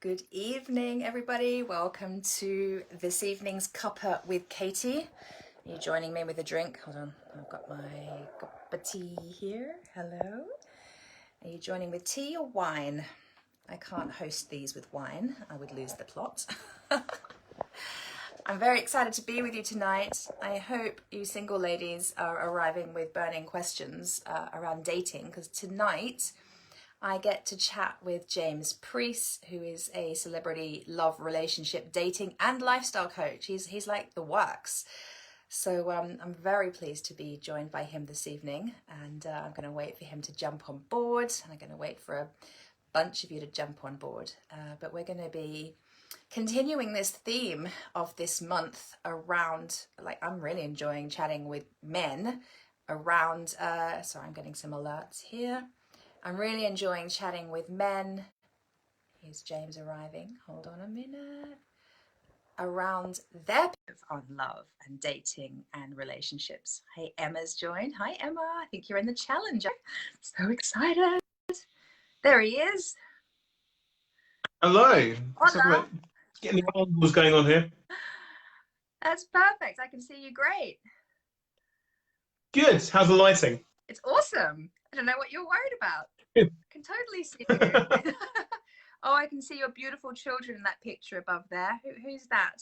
Good evening, everybody. Welcome to this evening's Cuppa with Katie. Are you joining me with a drink? Hold on, I've got my Cuppa tea here. Hello. Are you joining with tea or wine? I can't host these with wine. I would lose the plot. I'm very excited to be with you tonight. I hope you single ladies are arriving with burning questions around dating, because tonight I get to chat with James Preece, who is a celebrity love, relationship, dating and lifestyle coach. He's like the works. So I'm very pleased to be joined by him this evening, and I'm going to wait for him to jump on board, and I'm going to wait for a bunch of you to jump on board. But we're going to be continuing this theme of this month around, like, I'm really enjoying chatting with men around, sorry, I'm getting some alerts here. I'm really enjoying chatting with men. Here's James arriving. Hold on a minute. Around their on love and dating and relationships. Hey, Emma's joined. Hi, Emma. I think you're in the challenge. So excited. There he is. Hello. Hola. Getting the what's going on here. That's perfect. I can see you great. Good. How's the lighting? It's awesome. I don't know what you're worried about. I can totally see you. Oh, I can see your beautiful children in that picture above there. Who's that?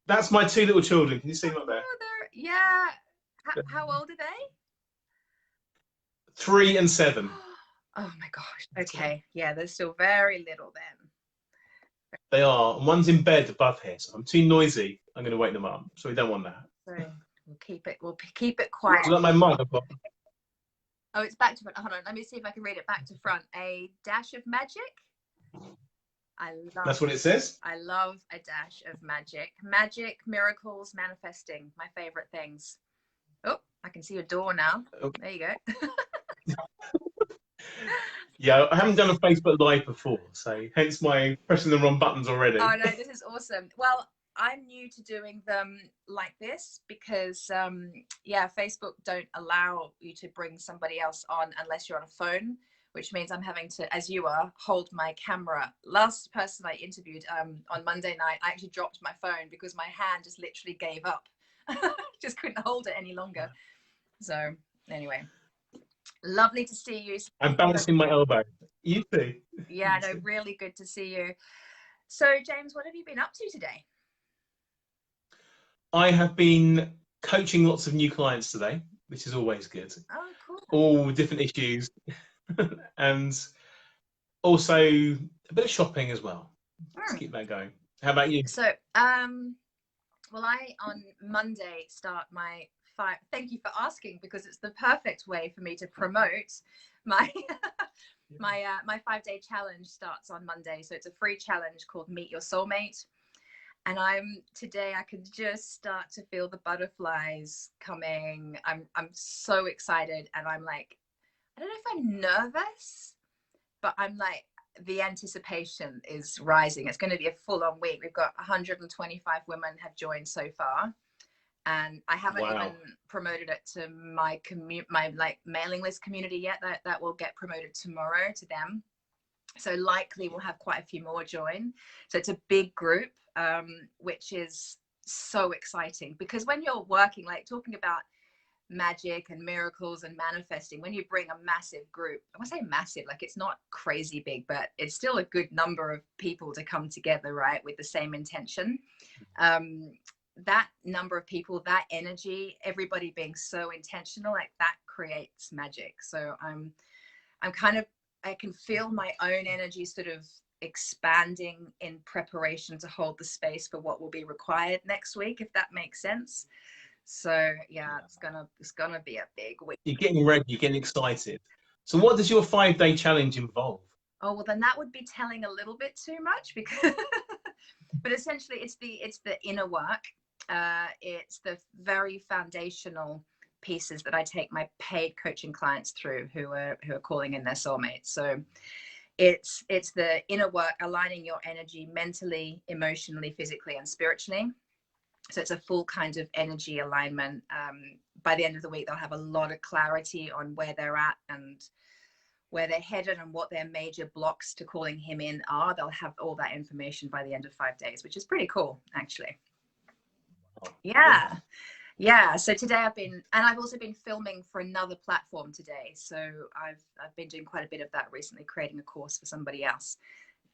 That's my two little children. Can you see them up there? Oh, yeah. How old are they? 3 and 7. Oh my gosh. Okay. Yeah, they're still very little then. They are. And one's in bed above here, so I'm too noisy. I'm going to wake them up. So we don't want that. So we'll keep it quiet. Is that my mug I've got? Oh, it's back to front. Hold on. Let me see if I can read it back to front. A dash of magic. That's what it says. I love a dash of magic. Magic, miracles, manifesting. My favorite things. Oh, I can see your door now. Okay. There you go. Yeah, I haven't done a Facebook Live before, so hence my pressing the wrong buttons already. Oh, no, this is awesome. Well, I'm new to doing them like this because, yeah, Facebook don't allow you to bring somebody else on unless you're on a phone, which means I'm having to, as you are, hold my camera. Last person I interviewed on Monday night, I actually dropped my phone because my hand just literally gave up. Just couldn't hold it any longer. So anyway, lovely to see you. I'm balancing my elbow. You too. Yeah, no, really good to see you. So James, what have you been up to today? I have been coaching lots of new clients today, which is always good. Oh, cool. All different issues. And also a bit of shopping as well. Let's keep that going. How about you? So, well, I on Monday start my 5. Thank you for asking, because it's the perfect way for me to promote my my 5-day challenge. Starts on Monday, so it's a free challenge called Meet Your Soulmate. And today I can just start to feel the butterflies coming. I'm so excited, and I'm like, I don't know if I'm nervous, but I'm like, the anticipation is rising. It's going to be a full-on week. We've got 125 women have joined so far, and I haven't even promoted it to my like mailing list community yet. That will get promoted tomorrow to them. So likely we'll have quite a few more join. So it's a big group, which is so exciting, because when you're working, like talking about magic and miracles and manifesting, when you bring a massive group, I want to say massive, like it's not crazy big, but it's still a good number of people to come together, right, with the same intention. That number of people, that energy, everybody being so intentional, like that creates magic. So I'm kind of, I can feel my own energy sort of expanding in preparation to hold the space for what will be required next week, if that makes sense. So yeah, it's gonna be a big week. You're getting ready, you're getting excited. So what does your 5-day challenge involve? Oh, well, then that would be telling a little bit too much, because but essentially it's the inner work. It's the very foundational pieces that I take my paid coaching clients through who are calling in their soulmates. So it's the inner work, aligning your energy mentally, emotionally, physically, and spiritually. So it's a full kind of energy alignment. By the end of the week, they'll have a lot of clarity on where they're at and where they're headed and what their major blocks to calling him in are. They'll have all that information by the end of 5 days, which is pretty cool, actually. Yeah. Yeah, so today I've also been filming for another platform today. So I've been doing quite a bit of that recently, creating a course for somebody else,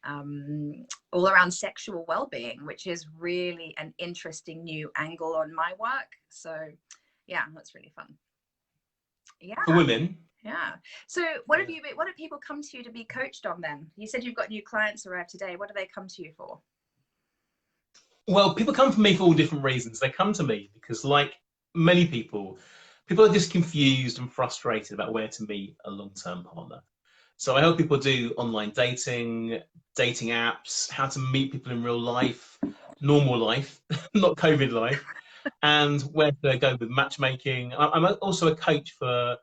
all around sexual well-being, which is really an interesting new angle on my work. So yeah, that's really fun. Yeah. For women. Yeah. So what have people come to you to be coached on then? You said you've got new clients arrive today. What do they come to you for? Well, people come to me for all different reasons. They come to me because, like many people are just confused and frustrated about where to meet a long-term partner. So I help people do online dating apps, how to meet people in real life, normal life, not COVID life, and where to go with matchmaking. I'm also a coach for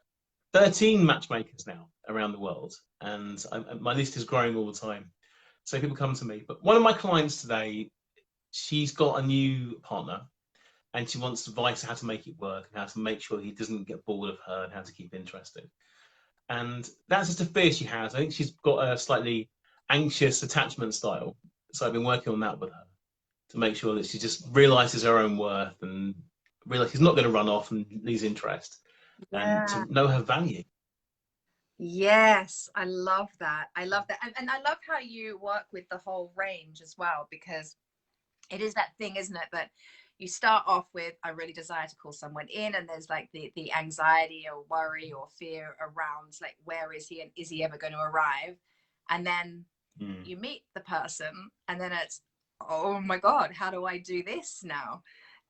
13 matchmakers now around the world, and my list is growing all the time. So people come to me. But one of my clients today, she's got a new partner and she wants advice on how to make it work and how to make sure he doesn't get bored of her and how to keep interested. And that's just a fear she has. I think she's got a slightly anxious attachment style. So I've been working on that with her to make sure that she just realizes her own worth and realizes she's not going to run off and lose interest, and to know her value. Yes, I love that. I love that. And I love how you work with the whole range as well, because it is that thing, isn't it, that you start off with, I really desire to call someone in, and there's like the anxiety or worry or fear around, like, where is he and is he ever going to arrive? And then you meet the person and then it's, oh my God, how do I do this now?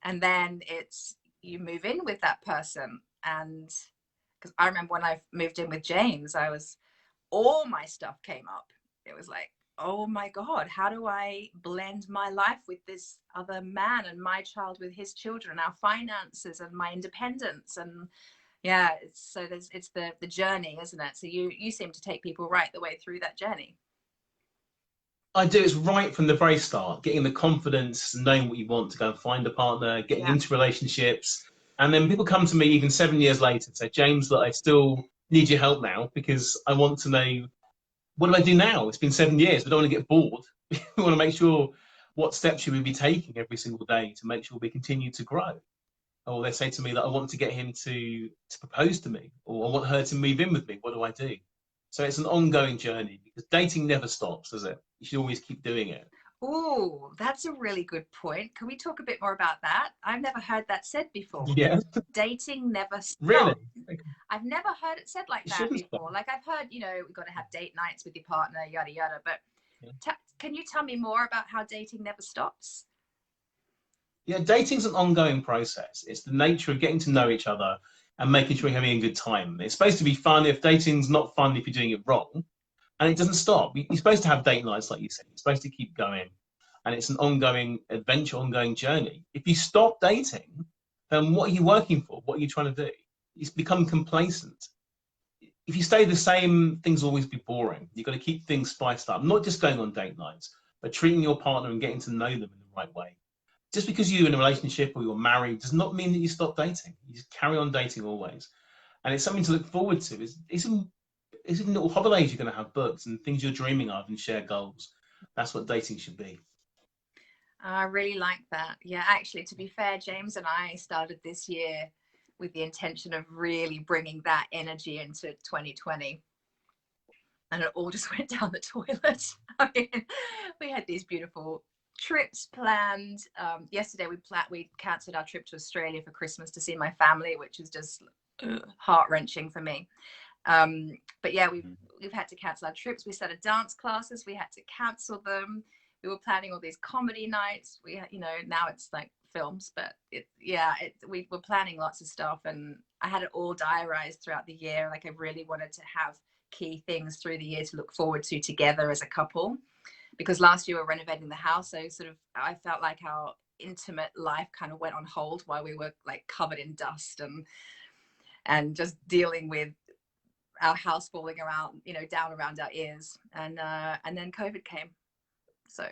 And then it's, you move in with that person. And because I remember when I moved in with James, all my stuff came up. It was like, oh my God, how do I blend my life with this other man and my child with his children, our finances and my independence? And yeah, it's the journey, isn't it? So you seem to take people right the way through that journey. I do. It's right from the very start, getting the confidence, knowing what you want to go and find a partner, getting into relationships. And then people come to me even 7 years later and say, James, look, I still need your help now because I want to know, what do I do now? It's been 7 years. We don't want to get bored. We want to make sure, what steps should we be taking every single day to make sure we continue to grow? Or they say to me that I want to get him to propose to me, or I want her to move in with me. What do I do? So it's an ongoing journey, because dating never stops, does it? You should always keep doing it. Oh, that's a really good point. Can we talk a bit more about that? I've never heard that said before. Yeah. Dating never stops. Really? I've never heard it said like that before. Stop. Like, I've heard, we've got to have date nights with your partner, yada, yada. But can you tell me more about how dating never stops? Yeah, dating's an ongoing process. It's the nature of getting to know each other and making sure you're having a good time. It's supposed to be fun. If dating's not fun, if you're doing it wrong, and it doesn't stop. You're supposed to have date nights, like you said. You're supposed to keep going. And it's an ongoing adventure, ongoing journey. If you stop dating, then what are you working for? What are you trying to do? It's become complacent. If you stay the same, things will always be boring. You've got to keep things spiced up, not just going on date nights, but treating your partner and getting to know them in the right way. Just because you're in a relationship or you're married does not mean that you stop dating. You just carry on dating always. And it's something to look forward to. It's little holidays you're going to have booked and things you're dreaming of and share goals. That's what dating should be. I really like that. Yeah, actually, to be fair, James and I started this year with the intention of really bringing that energy into 2020. And it all just went down the toilet. I mean, we had these beautiful trips planned. Yesterday we cancelled our trip to Australia for Christmas to see my family, which is just heart-wrenching for me. But yeah, we've had to cancel our trips. We started dance classes, we had to cancel them. We were planning all these comedy nights. We now it's like films, but we were planning lots of stuff, and I had it all diarized throughout the year. Like, I really wanted to have key things through the year to look forward to together as a couple, because last year we were renovating the house, so I felt like our intimate life kind of went on hold while we were like covered in dust and just dealing with our house falling around, down around our ears, and then COVID came. So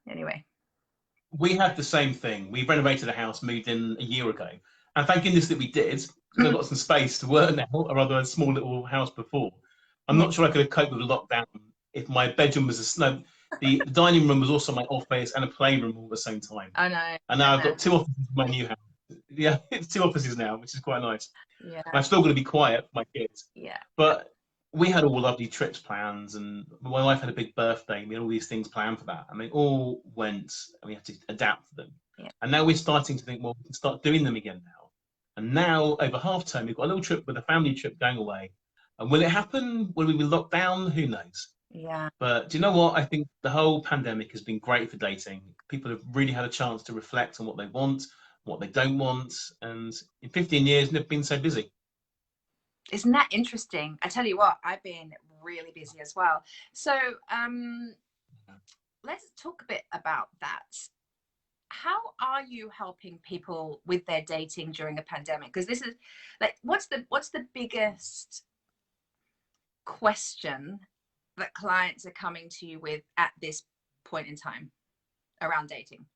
anyway, we had the same thing. We renovated a house, moved in a year ago, and thank goodness that we did, because I've got some space to work now, or rather a small little house before. I'm not sure I could have coped with a lockdown if my bedroom was the dining room was also my office and a playroom all at the same time. I know. And now I've got 2 offices in my new house. Yeah, it's 2 offices now, which is quite nice. Yeah. And I'm still going to be quiet for my kids. Yeah. But we had all lovely trips plans, and my wife had a big birthday. We had all these things planned for that, and they all went, and we had to adapt to them. Yeah. And now we're starting to think, well, we can start doing them again now. And now, over half term, we've got a little trip with a family trip going away. And will it happen? Will we be locked down? Who knows? Yeah. But do you know what? I think the whole pandemic has been great for dating. People have really had a chance to reflect on what they want, what they don't want. And in 15 years, they've been so busy. Isn't that interesting? I tell you what, I've been really busy as well. So let's talk a bit about that. How are you helping people with their dating during a pandemic? Because this is like, what's the biggest question that clients are coming to you with at this point in time around dating?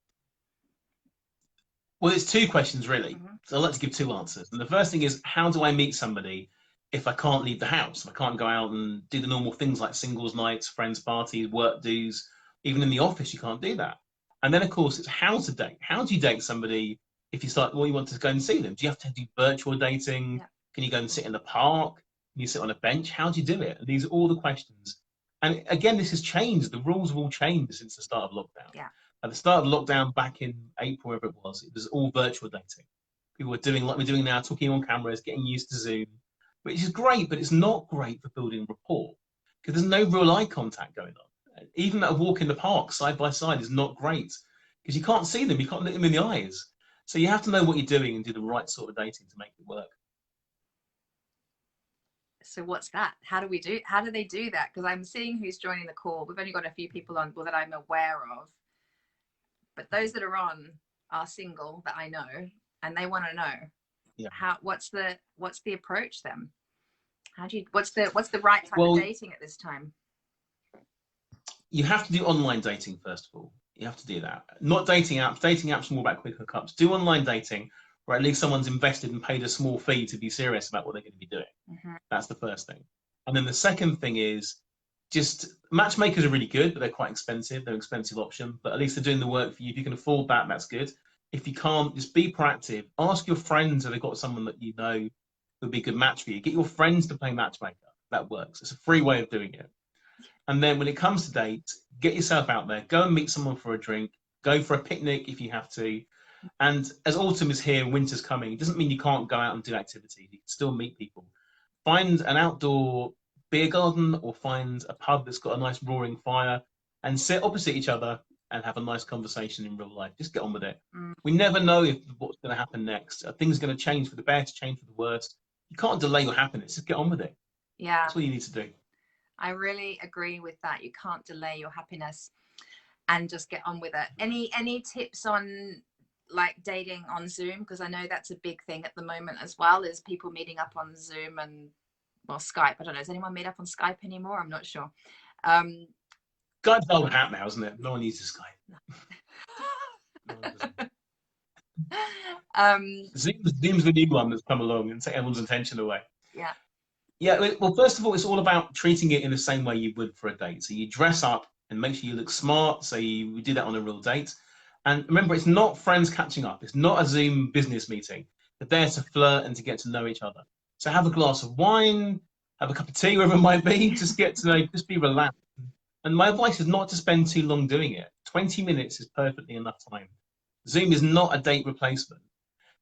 Well, it's 2 questions really. So let's give 2 answers. And the first thing is, how do I meet somebody if I can't leave the house? If I can't go out and do the normal things like singles nights, friends parties, work dues, even in the office, you can't do that. And then, of course, it's how to date. How do you date somebody if you start, well, you want to go and see them? Do you have to do virtual dating? Yeah. Can you go and sit in the park? Can you sit on a bench? How do you do it? And these are all the questions. And again, this has changed. The rules have all changed since the start of lockdown. Yeah. At the start of lockdown back in April, wherever it was all virtual dating. People were doing like we're doing now, talking on cameras, getting used to Zoom, which is great, but it's not great for building rapport because there's no real eye contact going on. Even a walk in the park side by side is not great because you can't see them, you can't look them in the eyes. So you have to know what you're doing and do the right sort of dating to make it work. So what's that? How do they do that? Because I'm seeing who's joining the call. We've only got a few people on that I'm aware of. But those that are on are single that I know, and they want to know what's the approach then? What's the right type of dating at this time? You have to do online dating first of all. You have to do that. Not dating apps. Dating apps are more about quick hookups. Do online dating where at least someone's invested and paid a small fee to be serious about what they're going to be doing. That's the first thing. And then the second thing is just matchmakers are really good, but they're quite expensive. They're an expensive option, but at least they're doing the work for you. If you can afford that, that's good. If you can't, just be proactive. Ask your friends if they've got someone that you know would be a good match for you. Get your friends to play matchmaker. That works. It's a free way of doing it. And then when it comes to date, get yourself out there. Go and meet someone for a drink. Go for a picnic if you have to. And as autumn is here and winter's coming, it doesn't mean you can't go out and do activities. You can still meet people. Find an outdoor beer garden or find a pub that's got a nice roaring fire and sit opposite each other and have a nice conversation in real life. Just get on with it. We never know what's going to happen next. Things are going to change for the best, change for the worst. You can't delay your happiness. Just get on with it. Yeah. That's what you need to do. I really agree with that. You can't delay your happiness and just get on with it. Any tips on like dating on Zoom? Because I know that's a big thing at the moment as well, is people meeting up on Zoom and Skype. I don't know. Does anyone meet up on Skype anymore? I'm not sure. Skype's old hat now, isn't it? No one uses Skype. Zoom's the new one that's come along and take everyone's attention away. Yeah. Yeah, well, first of all, it's all about treating it in the same way you would for a date. So you dress up and make sure you look smart. So you do that on a real date. And remember, it's not friends catching up. It's not a Zoom business meeting. They're there to flirt and to get to know each other. So have a glass of wine, have a cup of tea, wherever it might be. Just get to know, just be relaxed. And my advice is not to spend too long doing it. 20 minutes is perfectly enough time. Zoom is not a date replacement.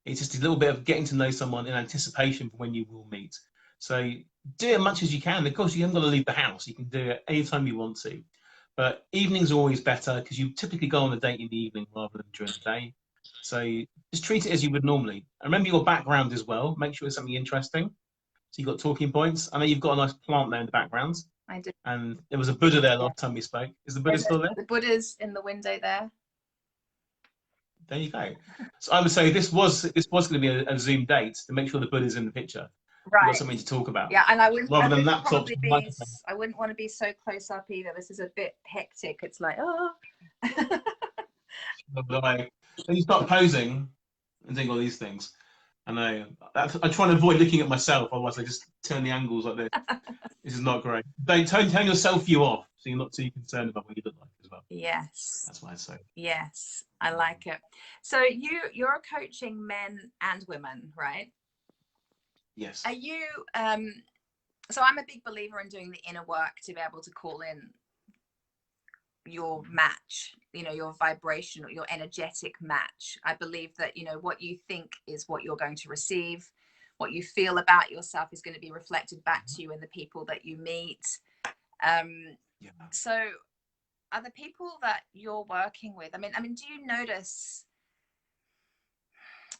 It's just a little bit of getting to know someone in anticipation for when you will meet. So do it as much as you can. Of course, you haven't got to leave the house. You can do it anytime you want to. But evenings are always better because you typically go on a date in the evening rather than during the day. So just treat it as you would normally. And remember your background as well. Make sure it's something interesting. So you've got talking points. I know you've got a nice plant there in the background. I do. And there was a Buddha there last time we spoke. Is the Buddha still there? The Buddha's in the window there. There you go. So I would say this was going to be a Zoom date to make sure the Buddha's in the picture. Right. You've got something to talk about. Yeah, and I wouldn't want to be so close up either. This is a bit hectic. It's like, oh. Then you start posing and doing all these things. I know. I try and avoid looking at myself, otherwise I just turn the angles like this. This is not great. Don't turn your self view off, so you're not too concerned about what you look like as well. Yes. That's why I say. Yes, I like it. So you're coaching men and women, right? Yes. Are you so I'm a big believer in doing the inner work to be able to call in your match, you know, your vibrational, your energetic match. I believe that, you know, what you think is what you're going to receive. What you feel about yourself is going to be reflected back to you in the people that you meet. Yeah. So are the people that you're working with, I mean, do you notice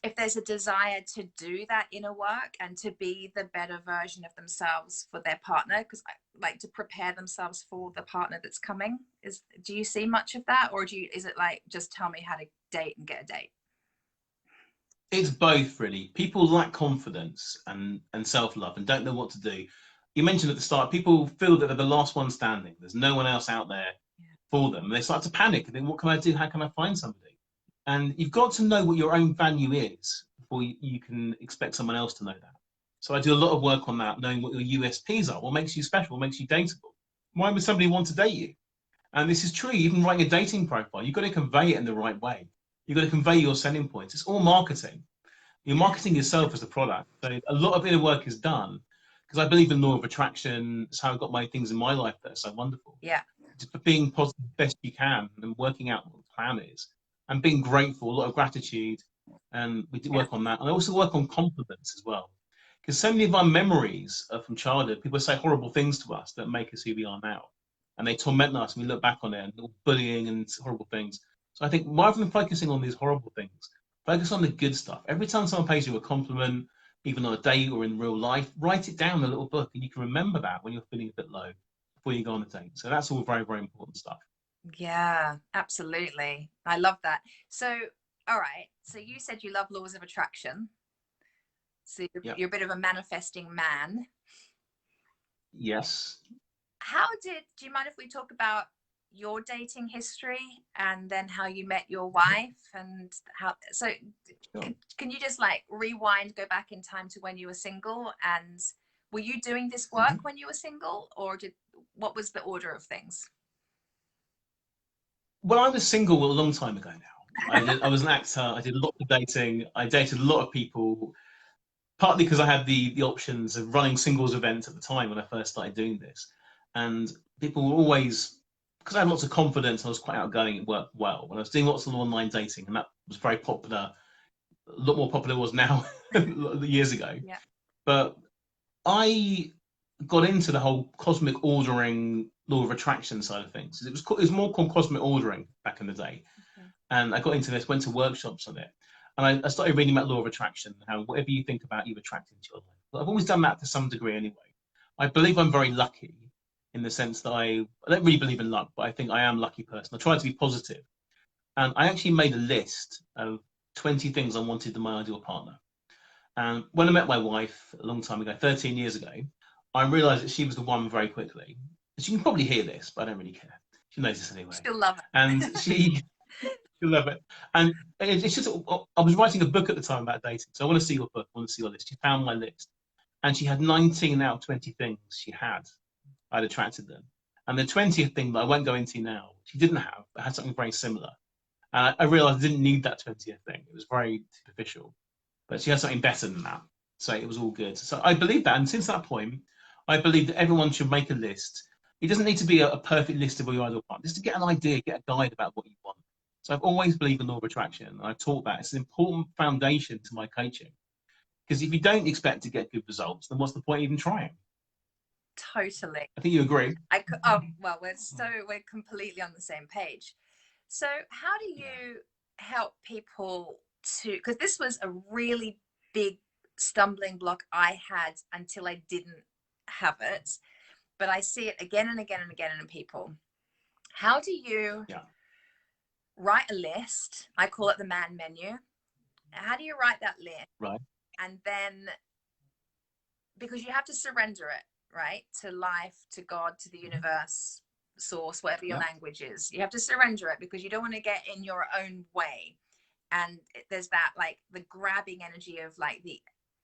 if there's a desire to do that inner work and to be the better version of themselves for their partner, because I like to prepare themselves for the partner that's coming? Do you see much of that, or is it like, just tell me how to date and get a date? It's both, really. People lack confidence and self-love and don't know what to do. You mentioned at the start, people feel that they're the last one standing. There's no one else out there for them. And they start to panic and think, what can I do? How can I find somebody? And you've got to know what your own value is before you can expect someone else to know that. So I do a lot of work on that, knowing what your USPs are, what makes you special, what makes you dateable. Why would somebody want to date you? And this is true, even writing a dating profile, you've got to convey it in the right way. You've got to convey your selling points. It's all marketing. You're marketing yourself as a product. So a lot of inner work is done because I believe in law of attraction. It's how I've got my things in my life that are so wonderful. Yeah. Just for being positive best you can and working out what the plan is and being grateful, a lot of gratitude. And we do work on that. And I also work on compliments as well. Because so many of our memories are from childhood. People say horrible things to us that make us who we are now. And they torment us and we look back on it and all bullying and horrible things. So I think rather than focusing on these horrible things, focus on the good stuff. Every time someone pays you a compliment, even on a date or in real life, write it down in a little book and you can remember that when you're feeling a bit low before you go on a date. So that's all very, very important stuff. Yeah, absolutely. I love that. So, all right. So you said you love laws of attraction. So Yep. you're a bit of a manifesting man. Yes. Do you mind if we talk about your dating history and then how you met your wife and sure. Can you just like rewind, go back in time to when you were single, and were you doing this work when you were single, or what was the order of things? Well, I was single a long time ago now. I was an actor. I did a lot of dating. I dated a lot of people, partly because I had the options of running singles events at the time when I first started doing this. And people were always, because I had lots of confidence, I was quite outgoing, it worked well. When I was doing lots of online dating, and that was very popular, a lot more popular than it was now years ago. Yeah. But I got into the whole cosmic ordering, law of attraction side of things. It was more called cosmic ordering back in the day. Okay. And I got into this, went to workshops on it. And I started reading about law of attraction, how whatever you think about, you attract into your life. But I've always done that to some degree anyway. I believe I'm very lucky in the sense that I don't really believe in luck, but I think I am a lucky person. I try to be positive. And I actually made a list of 20 things I wanted in my ideal partner. And when I met my wife a long time ago, 13 years ago, I realized that she was the one very quickly. She can probably hear this, but I don't really care. She knows this anyway. She'll love it. And she'll love it. And it's just, I was writing a book at the time about dating. So I want to see your book, I want to see your list. She found my list. And she had 19 out of 20 things I'd attracted them. And the 20th thing that I won't go into now, she didn't have, but had something very similar. And I realized I didn't need that 20th thing. It was very superficial. But she had something better than that. So it was all good. So I believe that. And since that point, I believe that everyone should make a list. It doesn't need to be a perfect list of all your ideal partner, just to get an idea, get a guide about what you want. So I've always believed in law of attraction. And I've taught that. It's an important foundation to my coaching. Because if you don't expect to get good results, then what's the point even trying? Totally. I think you agree. Well, we're completely on the same page. So how do you help people because this was a really big stumbling block I had until I didn't have it, but I see it again and again and again in people. How do you write a list? I call it the man menu. How do you write that list? Right. And then, because you have to surrender it, right? To life, to God, to the universe, source, whatever your language is. You have to surrender it because you don't want to get in your own way. and there's that like the grabbing energy of like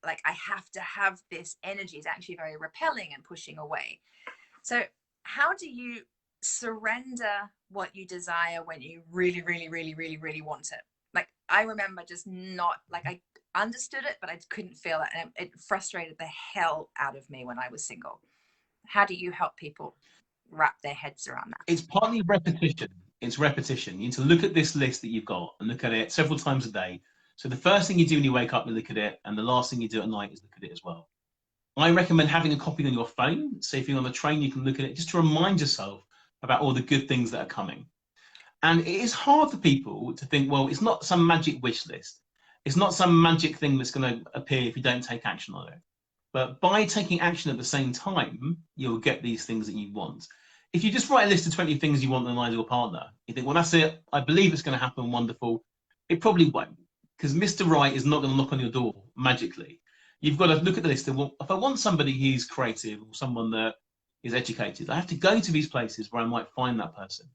I have to have this energy is actually very repelling and pushing away. So how do you surrender what you desire when you really, really, really, really, really want it? Like, I remember just not, like, I understood it, but I couldn't feel it. And it frustrated the hell out of me when I was single. How do you help people wrap their heads around that? It's partly repetition. It's repetition. You need to look at this list that you've got and look at it several times a day. So the first thing you do when you wake up, you look at it, and the last thing you do at night is look at it as well. I recommend having a copy on your phone. So if you're on the train, you can look at it just to remind yourself about all the good things that are coming. And it is hard for people to think, well, it's not some magic wish list. It's not some magic thing that's going to appear if you don't take action on it. But by taking action at the same time, you'll get these things that you want. If you just write a list of 20 things you want in an ideal partner, you think, well, that's it. I believe it's going to happen. Wonderful. It probably won't, because Mr. Right is not going to knock on your door magically. You've got to look at the list and, well, if I want somebody who's creative or someone that is educated, I have to go to these places where I might find that person,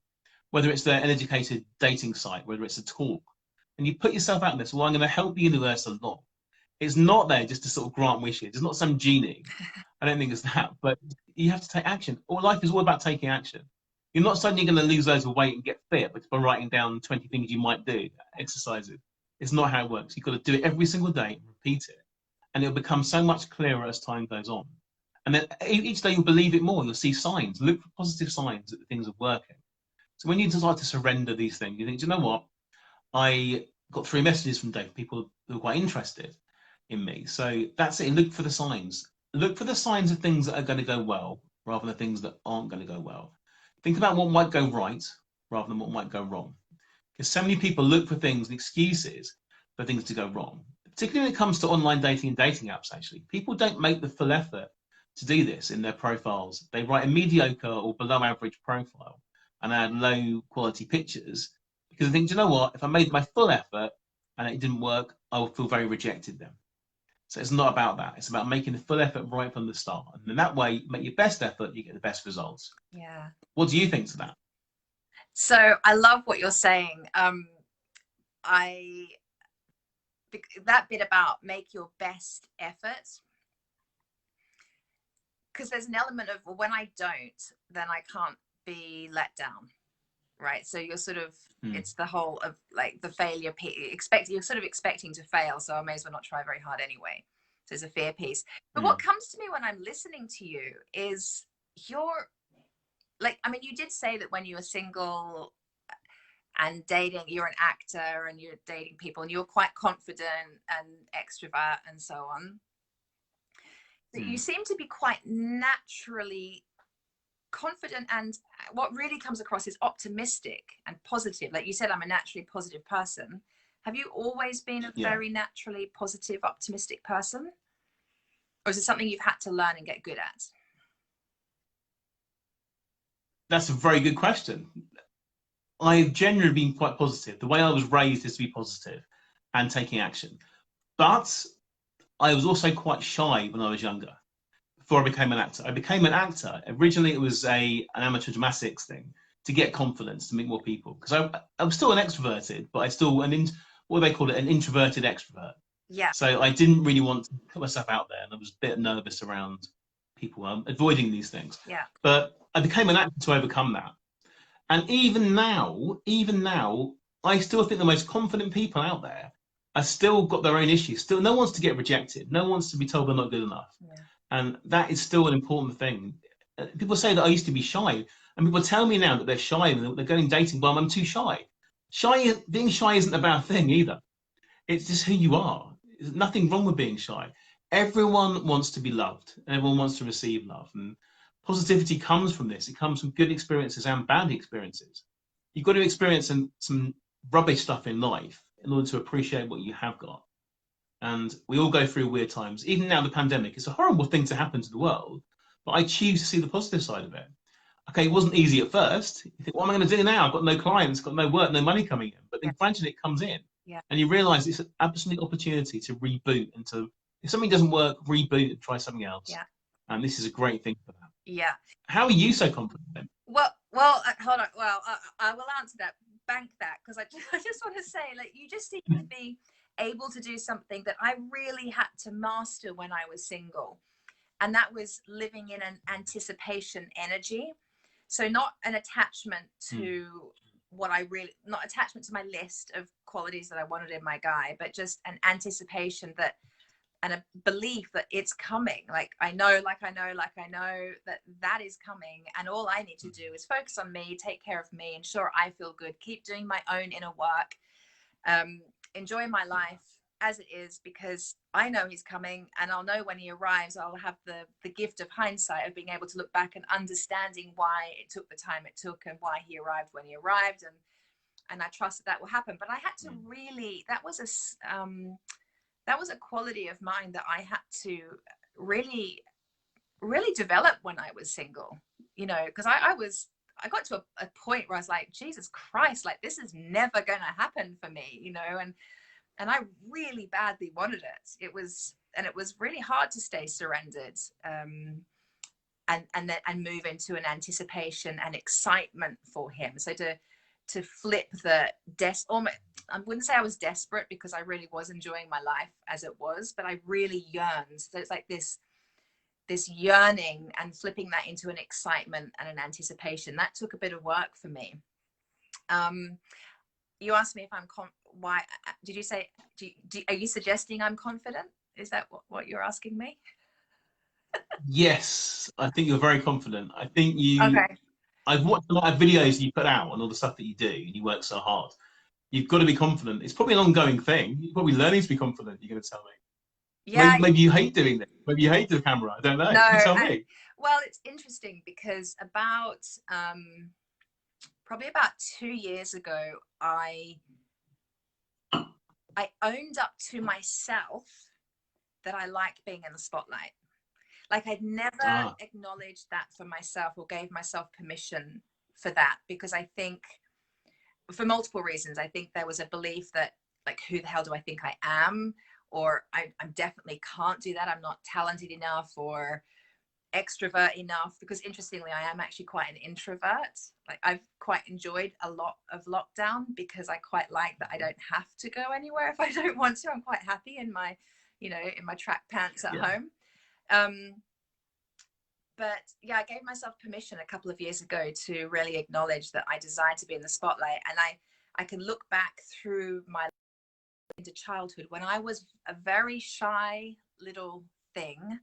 whether it's an educated dating site, whether it's a talk, and you put yourself out there. So, well, I'm going to help the universe a lot. It's not there just to sort of grant wishes. It's not some genie. I don't think it's that, but you have to take action. All life is all about taking action. You're not suddenly going to lose loads of weight and get fit by writing down 20 things you might do, exercises. It's not how it works. You've got to do it every single day and repeat it. And it'll become so much clearer as time goes on. And then each day you'll believe it more. You'll see signs. Look for positive signs that things are working. So when you decide to surrender these things, you think, do you know what? I got 3 messages from Dave, people who are quite interested in me. So that's it. Look for the signs. Look for the signs of things that are going to go well rather than things that aren't going to go well. Think about what might go right rather than what might go wrong. Because so many people look for things and excuses for things to go wrong. Particularly when it comes to online dating and dating apps, actually. People don't make the full effort to do this in their profiles. They write a mediocre or below average profile and add low quality pictures because they think, do you know what? If I made my full effort and it didn't work, I would feel very rejected then. So it's not about that. It's about making the full effort right from the start. And in that way, make your best effort, you get the best results. Yeah. What do you think to that? So I love what you're saying. That bit about make your best effort, because there's an element of, well, when I don't, then I can't be let down, right? So you're sort of it's the whole of like the failure piece. You're sort of expecting to fail, so I may as well not try very hard anyway. So there's a fear piece. But what comes to me when I'm listening to you is you're like, I mean, you did say that when you were single and dating, you're an actor and you're dating people and you're quite confident and extrovert and so on. So you seem to be quite naturally confident, and what really comes across is optimistic and positive. Like you said, I'm a naturally positive person. Have you always been a very naturally positive, optimistic person? Or is it something you've had to learn and get good at? That's a very good question. I've generally been quite positive. The way I was raised is to be positive and taking action. But I was also quite shy when I was younger, before I became an actor. I became an actor. Originally, it was an amateur dramatics thing to get confidence, to meet more people. Because I was still an extroverted, but I still, what they call it, an introverted extrovert. Yeah. So I didn't really want to put myself out there, and I was a bit nervous around people, avoiding these things. Yeah. But I became an actor to overcome that. And even now, I still think the most confident people out there are still got their own issues. Still, no one wants to get rejected. No one wants to be told they're not good enough. Yeah. And that is still an important thing. People say that I used to be shy, and people tell me now that they're shy and they're going dating. Well, I'm too shy. Being shy isn't a bad thing either. It's just who you are. There's nothing wrong with being shy. Everyone wants to be loved, and everyone wants to receive love. And positivity comes from this. It comes from good experiences and bad experiences. You've got to experience some rubbish stuff in life in order to appreciate what you have got. And we all go through weird times. Even now, the pandemic, it's a horrible thing to happen to the world, but I choose to see the positive side of it. Okay, it wasn't easy at first. You think, what am I going to do now? I've got no clients, got no work, no money coming in. But then gradually it comes in. Yeah. And you realize it's an absolute opportunity to reboot and to, if something doesn't work, reboot and try something else. Yeah. And this is a great thing for that. Yeah. How are you so confident then? Well, hold on. Well, I will answer that. Bank that, because I just want to say, like, you just seem to be able to do something that I really had to master when I was single. And that was living in an anticipation energy. So not an attachment to what I really, not attachment to my list of qualities that I wanted in my guy, but just an anticipation that, and a belief that it's coming. Like I know that that is coming. And all I need to do is focus on me, take care of me, ensure I feel good, keep doing my own inner work, enjoy my life as it is, because I know he's coming, and I'll know when he arrives. I'll have the gift of hindsight of being able to look back and understanding why it took the time it took and why he arrived when he arrived, and I trust that will happen. But I had to really, that was a quality of mine that I had to really develop when I was single, you know, because I got to a point where I was like, Jesus Christ, like this is never going to happen for me, you know, and I really badly wanted it. It was really hard to stay surrendered, and move into an anticipation and excitement for him. So to flip the almost, I wouldn't say I was desperate, because I really was enjoying my life as it was, but I really yearned. So it's like this yearning, and flipping that into an excitement and an anticipation. That took a bit of work for me. You asked me if I'm why did you say, are you suggesting I'm confident? Is that what you're asking me? Yes, I think you're very confident. I think Okay. I've watched a lot of videos you put out and all the stuff that you do, and you work so hard. You've got to be confident. It's probably an ongoing thing. You're probably learning to be confident, you're going to tell me. Yeah. Maybe you hate doing this. Maybe you hate the camera. I don't know. No, You tell me. well, it's interesting because probably about 2 years ago, I owned up to myself that I like being in the spotlight. Like I'd never acknowledged that for myself, or gave myself permission for that, because I think, for multiple reasons, I think there was a belief that, like, who the hell do I think I am? Or I definitely can't do that. I'm not talented enough or extrovert enough, because interestingly, I am actually quite an introvert. Like I've quite enjoyed a lot of lockdown, because I quite like that I don't have to go anywhere if I don't want to. I'm quite happy in my, you know, in my track pants at home. But yeah, I gave myself permission a couple of years ago to really acknowledge that I desired to be in the spotlight. And I can look back through my into childhood, when I was a very shy little thing,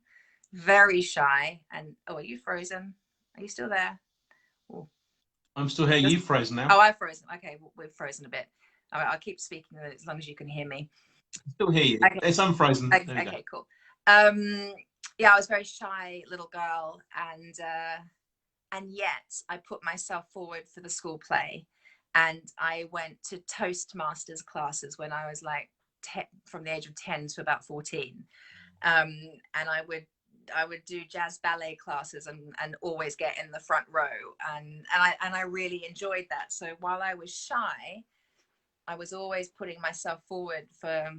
very shy. And oh, are you frozen? Are you still there? Ooh. I'm still here. You've frozen now. Oh, I've frozen. Okay, well, we've frozen a bit. I'll keep speaking as long as you can hear me. I still hear you. Okay. It's unfrozen. Okay, cool. Yeah, I was a very shy little girl, and yet I put myself forward for the school play, and I went to Toastmasters classes when I was like from the age of 10 to about 14, and I would do jazz ballet classes and always get in the front row, and I really enjoyed that. So while I was shy, I was always putting myself forward for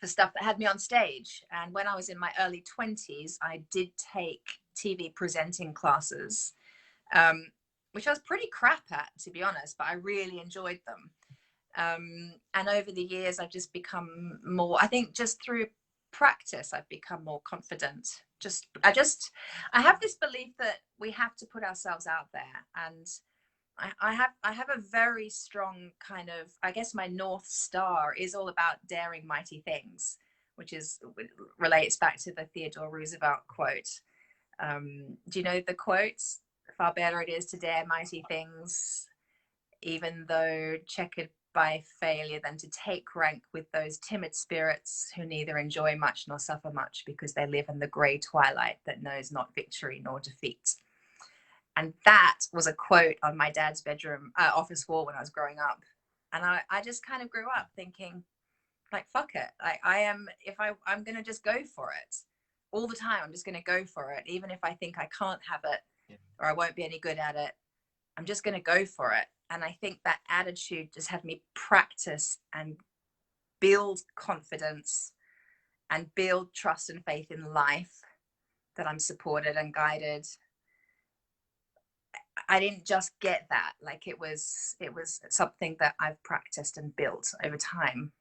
stuff that had me on stage. And when I was in my early 20s, I did take TV presenting classes, which I was pretty crap at, to be honest, but I really enjoyed them. And over the years, I've just become more, I think just through practice, I've become more confident. I have this belief that we have to put ourselves out there. And I have a very strong kind of, I guess my North Star is all about daring mighty things, which relates back to the Theodore Roosevelt quote. Do you know the quotes? Far better it is to dare mighty things, even though checkered by failure, than to take rank with those timid spirits who neither enjoy much nor suffer much, because they live in the grey twilight that knows not victory nor defeat. And that was a quote on my dad's bedroom office wall when I was growing up. And I just kind of grew up thinking, like, fuck it. Like I'm going to just go for it all the time. I'm just going to go for it. Even if I think I can't have it or I won't be any good at it, I'm just going to go for it. And I think that attitude just had me practice and build confidence and build trust and faith in life, that I'm supported and guided. I didn't just get that. Like it was something that I've practiced and built over time.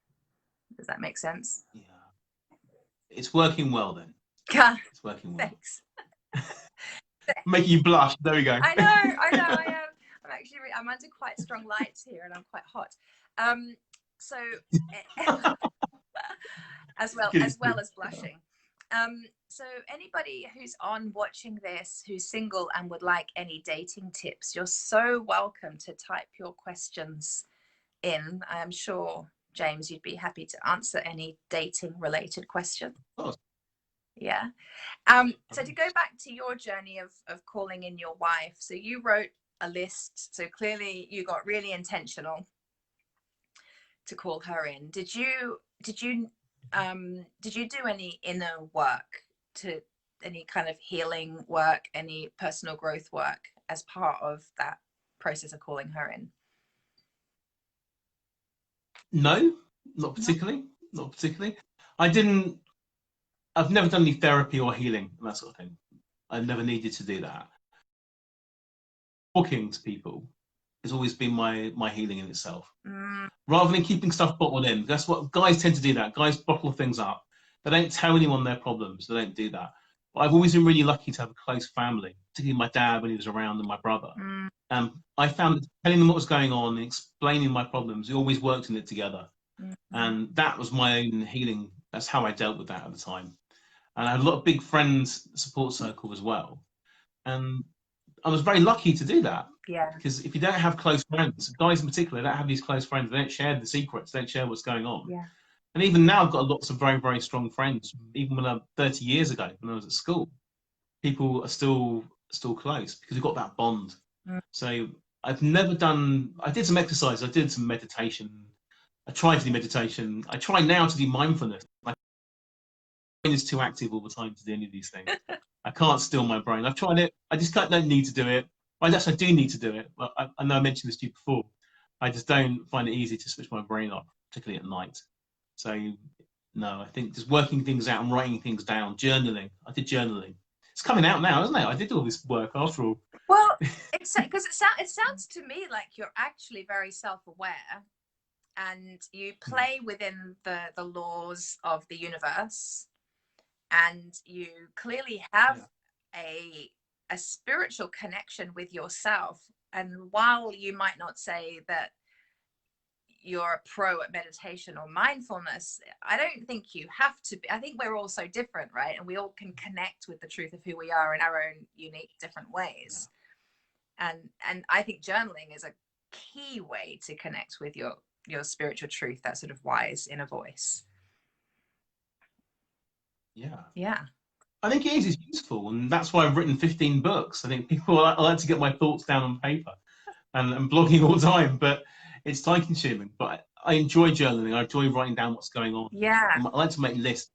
Does that make sense? Yeah. It's working well then. Yeah. It's working well. Thanks. Making you blush. There we go. I know. I am. I'm under quite strong lights here, and I'm quite hot. So as well as blushing. So anybody who's on watching this, who's single and would like any dating tips, you're so welcome to type your questions in. I am sure, James, you'd be happy to answer any dating related question. Oh. Yeah. So to go back to your journey of calling in your wife, so you wrote a list, so clearly you got really intentional to call her in. Did you do any inner work, to any kind of healing work, any personal growth work as part of that process of calling her in? No, not particularly. Not particularly. I've never done any therapy or healing and that sort of thing. I've never needed to do that. Talking to people has always been my healing in itself. Rather than keeping stuff bottled in. That's what guys tend to do. That guys bottle things up. They don't tell anyone their problems. They don't do that. But I've always been really lucky to have a close family, particularly my dad when he was around and my brother. I found that telling them what was going on and explaining my problems, we always worked in it together. And that was my own healing. That's how I dealt with that at the time. And I had a lot of big friends support circle as well. And I was very lucky to do that. Yeah. Because if you don't have close friends, guys in particular, don't have these close friends, they don't share the secrets, they don't share what's going on. Yeah. And even now, I've got lots of very, very strong friends. Even when 30 years ago, when I was at school, people are still close because we've got that bond. So I've never done. I did some exercise. I did some meditation. I tried to do meditation. I try now to do mindfulness. My brain is too active all the time to do any of these things. I can't still my brain. I've tried it. I just don't need to do it. I do need to do it. But I know I mentioned this to you before. I just don't find it easy to switch my brain off, particularly at night. So, no, I think just working things out and writing things down, journaling. I did journaling. It's coming out now, isn't it? I did all this work after all. Well, because it sounds to me like you're actually very self-aware, and you play within the laws of the universe, and you clearly have a spiritual connection with yourself. And while you might not say that you're a pro at meditation or mindfulness, I don't think you have to be. I think we're all so different, right? And we all can connect with the truth of who we are in our own unique different ways. And I think journaling is a key way to connect with your spiritual truth, that sort of wise inner voice. Yeah. I think it is. It's useful, and that's why I've written 15 books. I think I like to get my thoughts down on paper, and blogging all the time, but it's time consuming. But I enjoy journaling. I enjoy writing down what's going on. Yeah. I like to make lists.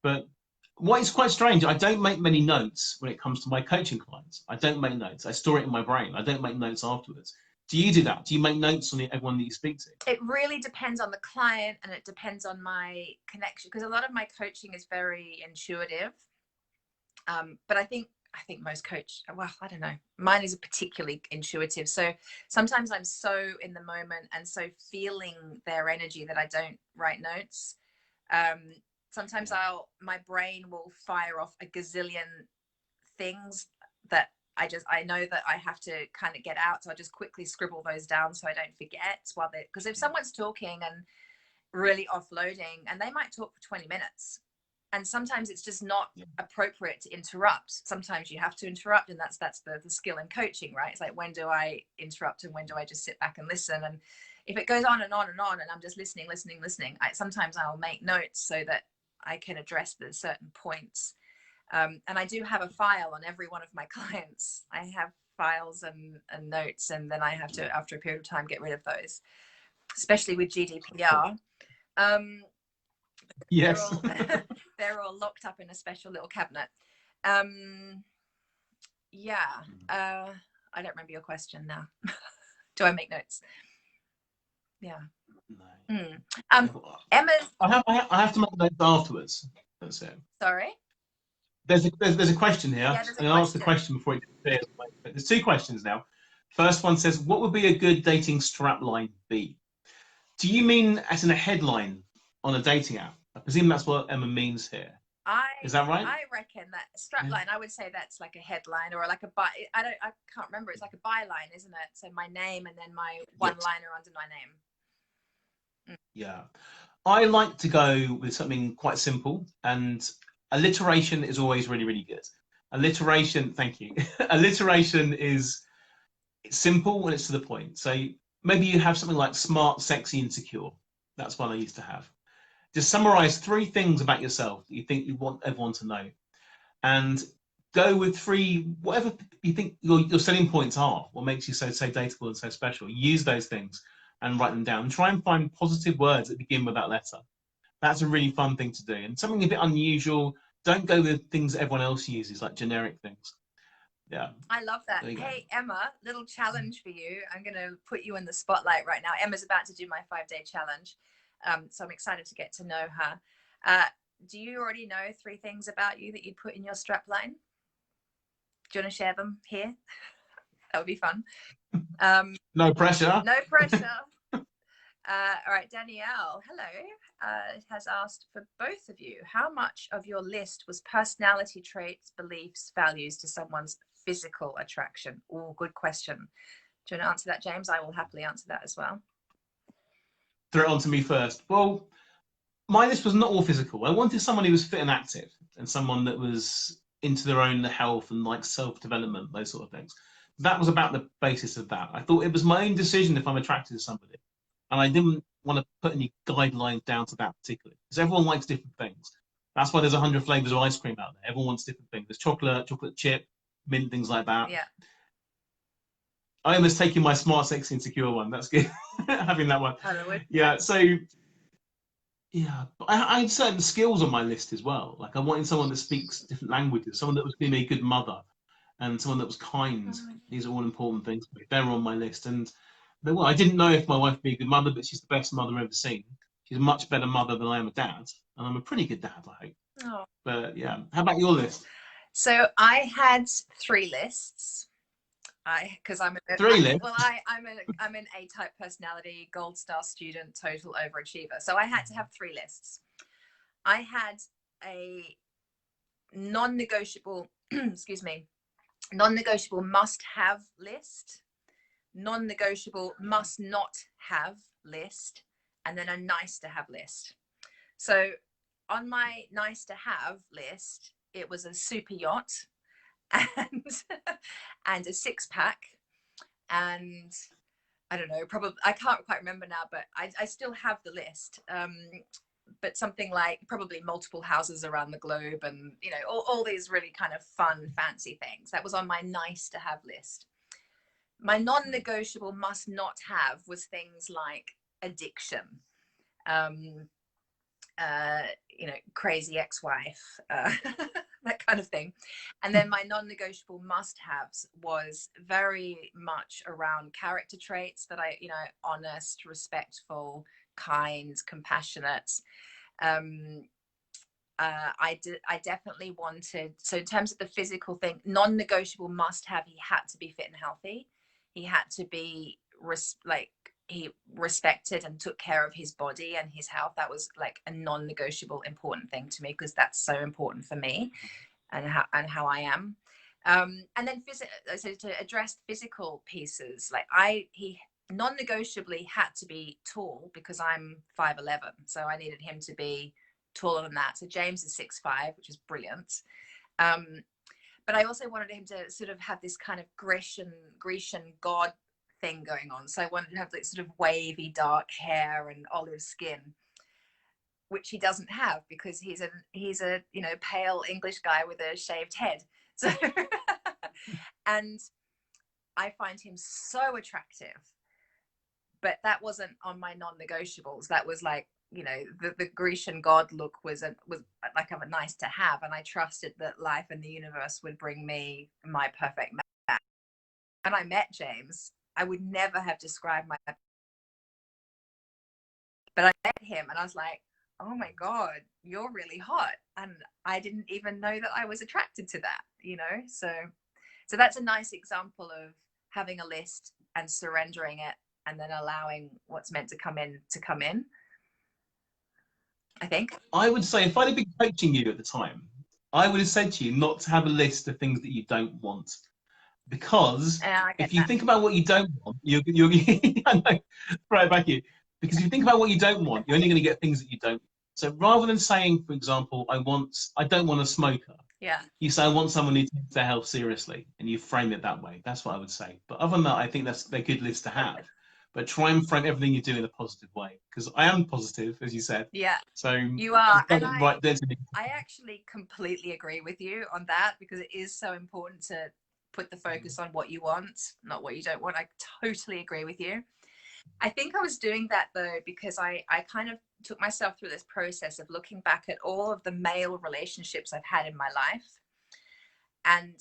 But what is quite strange, I don't make many notes when it comes to my coaching clients. I don't make notes. I store it in my brain. I don't make notes afterwards. Do you do that? Do you make notes on everyone that you speak to? It really depends on the client, and it depends on my connection, because a lot of my coaching is very intuitive. But I think most well, I don't know, mine is particularly intuitive. So sometimes I'm so in the moment and so feeling their energy that I don't write notes. Sometimes my brain will fire off a gazillion things that I know that I have to kind of get out. So I just quickly scribble those down so I don't forget because if someone's talking and really offloading, and they might talk for 20 minutes, and sometimes it's just not appropriate to interrupt. Sometimes you have to interrupt, and that's the skill in coaching, right? It's like, when do I interrupt and when do I just sit back and listen? And if it goes on and on and on, and I'm just listening, sometimes I'll make notes so that I can address the certain points. And I do have a file on every one of my clients. I have files and notes, and then I have to, after a period of time, get rid of those, especially with GDPR. Yes. They're all locked up in a special little cabinet. Yeah. I don't remember your question now. Do I make notes? Yeah. No. Emma's. I have to make notes afterwards. That's it. Sorry? There's a question here. Yeah, there's a I'm gonna answer the question before it disappears. There's two questions now. First one says, what would be a good dating strapline be? Do you mean as in a headline on a dating app? I presume that's what Emma means here. Is that right? I reckon that strapline, I would say that's like a headline or like a I can't remember. It's like a byline, isn't it? So my name and then my one-liner under my name. Yeah. I like to go with something quite simple, and alliteration is always really, really good. Alliteration, thank you. Alliteration is simple and it's to the point. So maybe you have something like smart, sexy, and secure. That's what I used to have. Just summarize 3 things about yourself that you think you want everyone to know, and go with 3, whatever you think your selling points are, what makes you so dateable and so special. Use those things and write them down. And try and find positive words that begin with that letter. That's a really fun thing to do. And something a bit unusual, don't go with things that everyone else uses, like generic things. Yeah. I love that. Hey, Emma, little challenge for you. I'm going to put you in the spotlight right now. Emma's about to do my 5-day challenge. So I'm excited to get to know her. Do you already know 3 things about you that you'd put in your strapline? Do you want to share them here? That would be fun. No pressure. No pressure. All right, Danielle, hello, has asked for both of you, how much of your list was personality traits, beliefs, values to someone's physical attraction? Oh, good question. Do you want to answer that, James? I will happily answer that as well. Throw it on to me first. Well, my list was not all physical. I wanted someone who was fit and active, and someone that was into their own health and like self-development, those sort of things. That was about the basis of that. I thought it was my own decision if I'm attracted to somebody. And I didn't want to put any guidelines down to that particularly, because everyone likes different things. That's why there's 100 flavors of ice cream out there. Everyone wants different things. There's chocolate chip, mint, things like that. Yeah. I almost taking my smart, sexy, and secure one. That's good. Having that one. Yeah. So, yeah, I had certain skills on my list as well. Like I wanted someone that speaks different languages, someone that was going to be a good mother, and someone that was kind. These are all important things. They're on my list, and well, I didn't know if my wife would be a good mother, but she's the best mother I've ever seen. She's a much better mother than I am a dad, and I'm a pretty good dad, I hope. Oh. But yeah, how about your list? So I had 3 lists. Because I'm an A-type personality, gold star student, total overachiever. So I had to have 3 lists. I had a non-negotiable, excuse me, non-negotiable must-have list, non-negotiable must not have list, and then a nice to have list. So on my nice to have list, it was a super yacht and and a 6-pack, and I don't know, probably I can't quite remember now, but I still have the list, but something like probably multiple houses around the globe, and you know, all these really kind of fun fancy things. That was on my nice to have list. My non-negotiable must not have was things like addiction, you know, crazy ex-wife, that kind of thing. And then my non-negotiable must-haves was very much around character traits that I, you know, honest, respectful, kind, compassionate. I definitely wanted, so in terms of the physical thing, non-negotiable must-have, he had to be fit and healthy. He had to be he respected and took care of his body and his health. That was like a non-negotiable important thing to me, because that's so important for me and how I am. And then so to address physical pieces, like he non-negotiably had to be tall, because I'm 5'11", so I needed him to be taller than that. So James is 6'5", which is brilliant. But I also wanted him to sort of have this kind of Grecian god thing going on. So I wanted to have like sort of wavy dark hair and olive skin, which he doesn't have, because he's a you know, pale English guy with a shaved head. So and I find him so attractive, but that wasn't on my non-negotiables. That was like, you know, the Grecian god look was like a nice to have, and I trusted that life and the universe would bring me my perfect match. And I met James, I would never have described my, but I met him and I was like, oh my God, you're really hot. And I didn't even know that I was attracted to that, you know? So that's a nice example of having a list and surrendering it and then allowing what's meant to come in, I think. I would say if I'd have been coaching you at the time, I would have said to you not to have a list of things that you don't want. Because Yeah, I get if you that. think about what you don't want, you're I know, throw it back at you. Because if you think about what you don't want, you're only going to get things that you don't. So rather than saying, for example, I don't want a smoker, Yeah. you say I want someone who takes their health seriously, and you frame it that way. That's what I would say. But other than that, I think they're good lists to have. But try and frame everything you do in a positive way, because I am positive, as you said. Yeah, So you are. And right there's I actually completely agree with you on that, because it is so important to put the focus on what you want, not what you don't want. I totally agree with you. I think I was doing that though because I kind of took myself through this process of looking back at all of the male relationships I've had in my life, and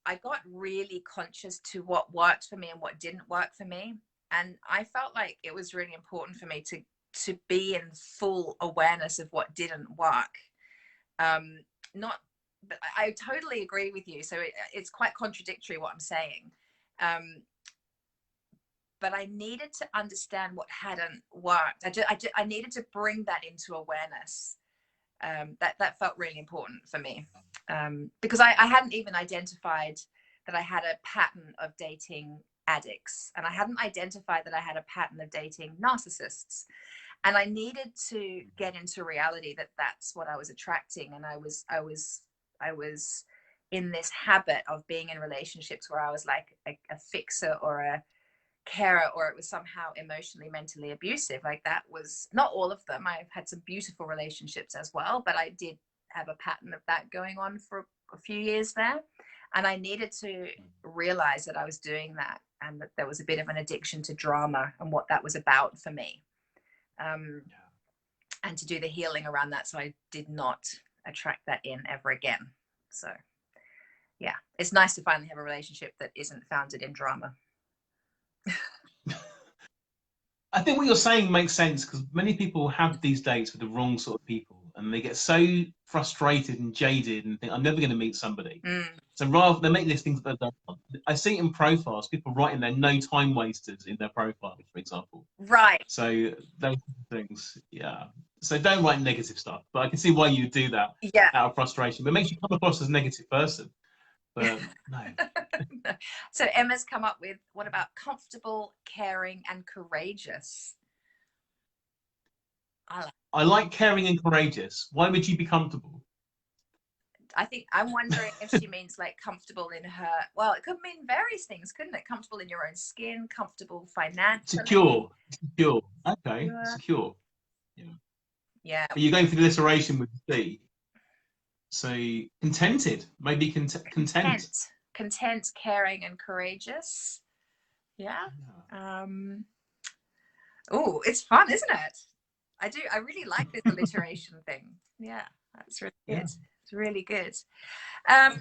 I got really conscious to what worked for me and what didn't work for me. And I felt like it was really important for me to be in full awareness of what didn't work. Not, but I totally agree with you. So it's quite contradictory what I'm saying. But I needed to understand what hadn't worked. I needed to bring that into awareness. That felt really important for me, because I hadn't even identified that I had a pattern of dating addicts, and I hadn't identified that I had a pattern of dating narcissists. And I needed to get into reality that that's what I was attracting. And I was in this habit of being in relationships where I was like a fixer or a carer, or it was somehow emotionally, mentally abusive. Like, that was not all of them. I've had some beautiful relationships as well, but I did have a pattern of that going on for a few years there. And I needed to realize that I was doing that, and that there was a bit of an addiction to drama and what that was about for me. And to do the healing around that, so I did not attract that in ever again. So yeah, it's nice to finally have a relationship that isn't founded in drama. I think what you're saying makes sense, because many people have these dates with the wrong sort of people, and they get so frustrated and jaded and think, I'm never going to meet somebody. So rather, they make listings that they don't want. I see it in profiles, people writing their no time wasters in their profile, for example. Right. So those things, yeah. So don't write negative stuff. But I can see why you do that Yeah. out of frustration. But it makes you come across as a negative person. But no. So Emma's come up with, what about comfortable, caring, and courageous? I like caring and courageous. Why would you be comfortable? I think I'm wondering if she means like comfortable in her, well, it could mean various things, couldn't it? Comfortable in your own skin, comfortable financially. Secure. Okay, Secure. secure. Yeah. Yeah. But you're going through the alliteration with C. So contented, maybe content. Content, caring, and courageous. Yeah. Oh, it's fun, isn't it? I really like this alliteration thing. Yeah, that's really good. It's really good.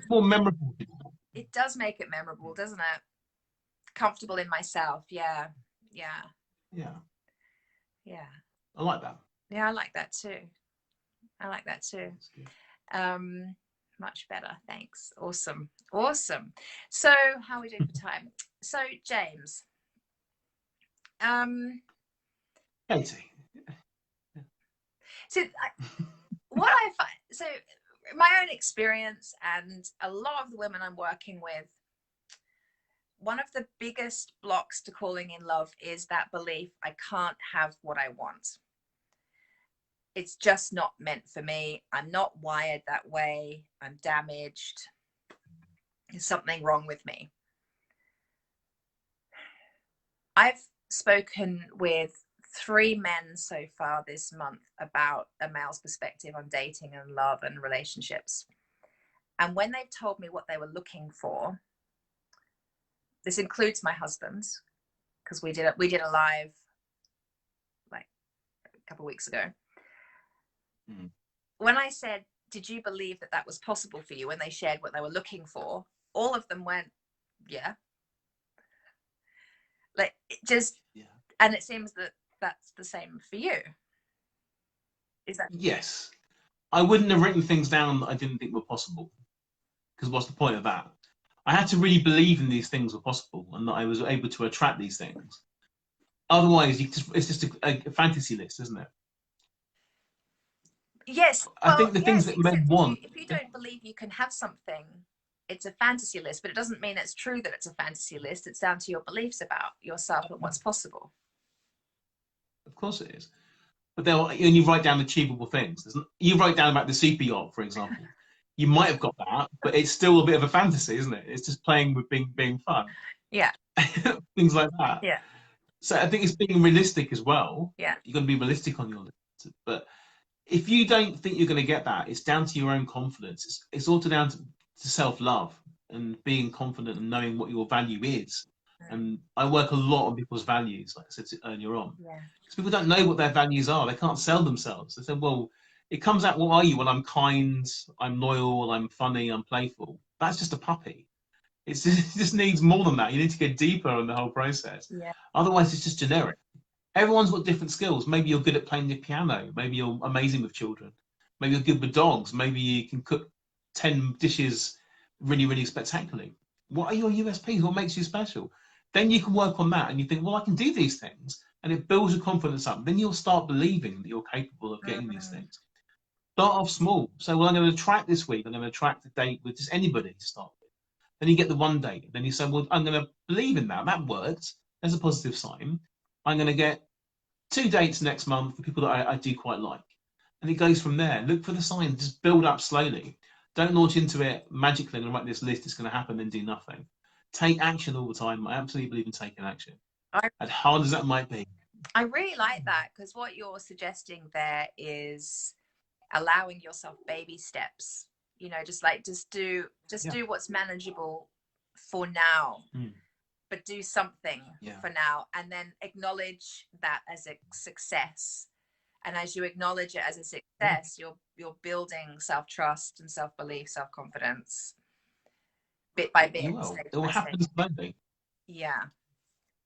More memorable. It does make it memorable, doesn't it? Comfortable in myself. Yeah. Yeah. Yeah. Yeah. I like that. Yeah, I like that too. I like that too. Much better. Thanks. Awesome. Awesome. So how are we doing for time? So James. Katie. So what I find, so my own experience and a lot of the women I'm working with, one of the biggest blocks to falling in love is that belief, I can't have what I want. It's just not meant for me. I'm not wired that way. I'm damaged. There's something wrong with me. I've spoken with 3 men so far this month about a male's perspective on dating and love and relationships. And when they've told me what they were looking for, this includes my husband's, because we did a live like a couple of weeks ago. When I said, did you believe that that was possible for you, when they shared what they were looking for, all of them went, yeah. Like, it just, and it seems that that's the same for you. Is that? Yes. I wouldn't have written things down that I didn't think were possible, because what's the point of that? I had to really believe in these things were possible and that I was able to attract these things. Otherwise, it's just a fantasy list, isn't it? Yes. I Well, think the things yes. that men Except want. if you don't believe you can have something, it's a fantasy list. But it doesn't mean it's true that it's a fantasy list. It's down to your beliefs about yourself and what's possible. Of course it is. But then when you write down achievable things, you write down about the super yacht, for example. You might have got that, but it's still a bit of a fantasy, isn't it? It's just playing with being fun. Yeah. Things like that. Yeah. So I think it's being realistic as well. Yeah. You've got to be realistic on your list. But if you don't think you're going to get that, it's down to your own confidence. It's all down to self-love and being confident and knowing what your value is. And I work a lot on people's values, like I said earlier on. Yeah. Because people don't know what their values are. They can't sell themselves. They say, well, it comes out, what are you? Well, I'm kind, I'm loyal, I'm funny, I'm playful. That's just a puppy. It just needs more than that. You need to get deeper in the whole process. Yeah. Otherwise, it's just generic. Everyone's got different skills. Maybe you're good at playing the piano. Maybe you're amazing with children. Maybe you're good with dogs. Maybe you can cook 10 dishes really, really spectacularly. What are your USPs? What makes you special? Then you can work on that and you think, well, I can do these things. And it builds your confidence up. Then you'll start believing that you're capable of getting these things. Start off small. So, well, I'm going to attract this week. I'm going to attract a date with just anybody to start with. Then you get the one date. Then you say, well, I'm going to believe in that. That worked. There's a positive sign. I'm going to get 2 dates next month for people that I do quite like. And it goes from there. Look for the signs. Just build up slowly. Don't launch into it magically and write this list. It's going to happen and do nothing. Take action all the time. I absolutely believe in taking action. As hard as that might be. I really like that, because what you're suggesting there is allowing yourself baby steps. You know, just do what's manageable for now, but do something for now, and then acknowledge that as a success. And as you acknowledge it as a success, you're building self-trust and self-belief, self-confidence, bit by bit. You will. It will happen slowly. Yeah.